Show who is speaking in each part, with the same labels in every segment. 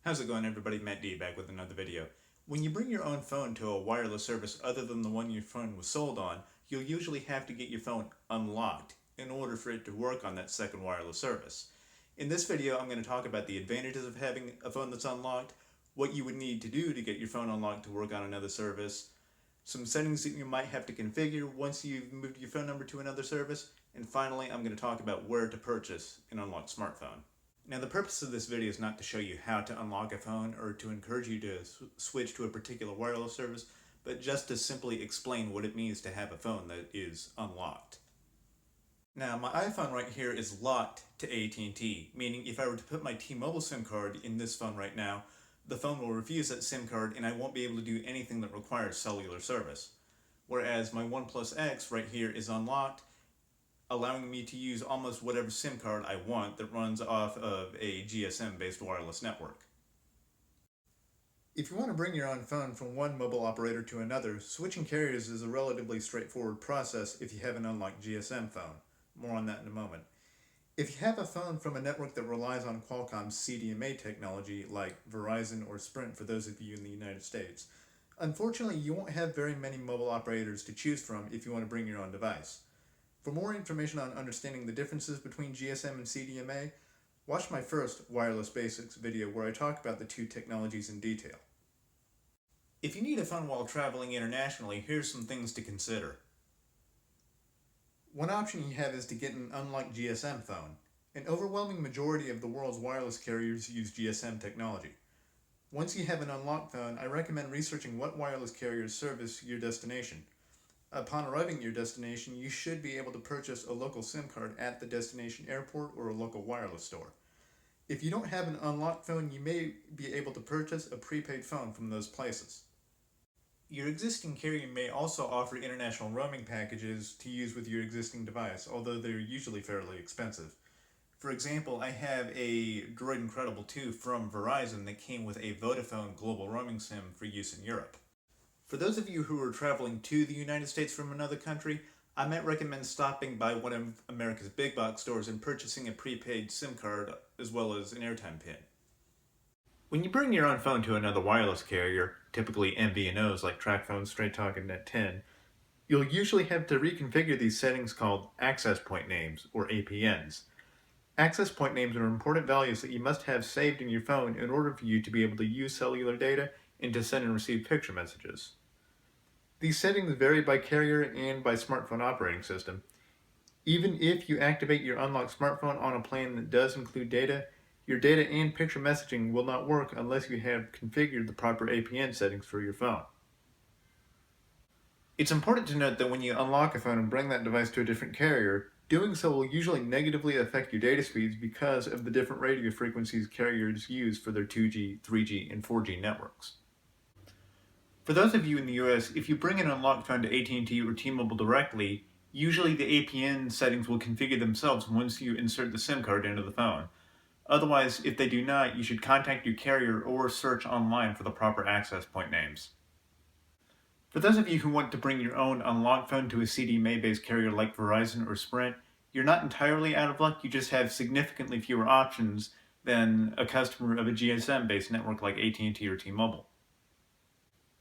Speaker 1: How's it going, everybody? Matt D back with another video. When you bring your own phone to a wireless service other than the one your phone was sold on, you'll usually have to get your phone unlocked in order for it to work on that second wireless service. In this video, I'm going to talk about the advantages of having a phone that's unlocked, what you would need to do to get your phone unlocked to work on another service, some settings that you might have to configure once you've moved your phone number to another service, and finally, I'm going to talk about where to purchase an unlocked smartphone. Now, the purpose of this video is not to show you how to unlock a phone or to encourage you to switch to a particular wireless service, but just to simply explain what it means to have a phone that is unlocked. Now, my iPhone right here is locked to AT&T, meaning if I were to put my T-Mobile SIM card in this phone right now, the phone will refuse that SIM card and I won't be able to do anything that requires cellular service. Whereas my OnePlus X right here is unlocked, allowing me to use almost whatever SIM card I want that runs off of a GSM-based wireless network. If you want to bring your own phone from one mobile operator to another, switching carriers is a relatively straightforward process if you have an unlocked GSM phone. More on that in a moment. If you have a phone from a network that relies on Qualcomm's CDMA technology, like Verizon or Sprint for those of you in the United States, unfortunately you won't have very many mobile operators to choose from if you want to bring your own device. For more information on understanding the differences between GSM and CDMA, watch my first Wireless Basics video where I talk about the two technologies in detail. If you need a phone while traveling internationally, here's some things to consider. One option you have is to get an unlocked GSM phone. An overwhelming majority of the world's wireless carriers use GSM technology. Once you have an unlocked phone, I recommend researching what wireless carriers service your destination. Upon arriving at your destination, you should be able to purchase a local SIM card at the destination airport or a local wireless store. If you don't have an unlocked phone, you may be able to purchase a prepaid phone from those places. Your existing carrier may also offer international roaming packages to use with your existing device, although they're usually fairly expensive. For example, I have a Droid Incredible 2 from Verizon that came with a Vodafone global roaming SIM for use in Europe. For those of you who are traveling to the United States from another country, I might recommend stopping by one of America's big box stores and purchasing a prepaid SIM card as well as an airtime pin. When you bring your own phone to another wireless carrier, typically MVNOs like TracFone, Straight Talk, and Net10, you'll usually have to reconfigure these settings called access point names, or APNs. Access point names are important values that you must have saved in your phone in order for you to be able to use cellular data and to send and receive picture messages. These settings vary by carrier and by smartphone operating system. Even if you activate your unlocked smartphone on a plan that does include data, your data and picture messaging will not work unless you have configured the proper APN settings for your phone. It's important to note that when you unlock a phone and bring that device to a different carrier, doing so will usually negatively affect your data speeds because of the different radio frequencies carriers use for their 2G, 3G, and 4G networks. For those of you in the US, if you bring an unlocked phone to AT&T or T-Mobile directly, usually the APN settings will configure themselves once you insert the SIM card into the phone. Otherwise, if they do not, you should contact your carrier or search online for the proper access point names. For those of you who want to bring your own unlocked phone to a CDMA-based carrier like Verizon or Sprint, you're not entirely out of luck, you just have significantly fewer options than a customer of a GSM-based network like AT&T or T-Mobile.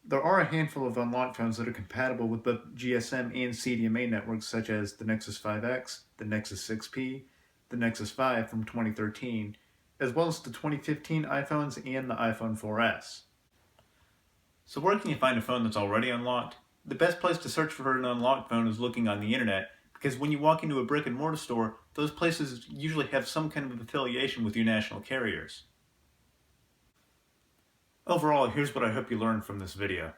Speaker 1: There are a handful of unlocked phones that are compatible with both GSM and CDMA networks such as the Nexus 5X, the Nexus 6P, the Nexus 5 from 2013, as well as the 2015 iPhones and the iPhone 4S. So where can you find a phone that's already unlocked? The best place to search for an unlocked phone is looking on the internet, because when you walk into a brick and mortar store, those places usually have some kind of affiliation with your national carriers. Overall, here's what I hope you learned from this video.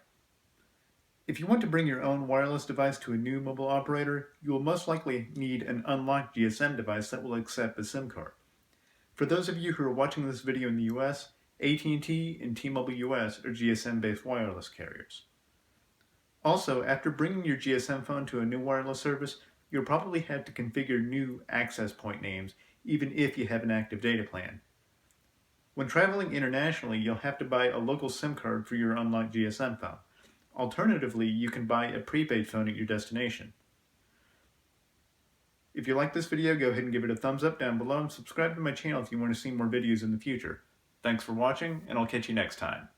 Speaker 1: If you want to bring your own wireless device to a new mobile operator, you will most likely need an unlocked GSM device that will accept a SIM card. For those of you who are watching this video in the US, AT&T and T-Mobile US are GSM-based wireless carriers. Also, after bringing your GSM phone to a new wireless service, you'll probably have to configure new access point names, even if you have an active data plan. When traveling internationally, you'll have to buy a local SIM card for your unlocked GSM phone. Alternatively, you can buy a prepaid phone at your destination. If you like this video, go ahead and give it a thumbs up down below and subscribe to my channel if you want to see more videos in the future. Thanks for watching, and I'll catch you next time.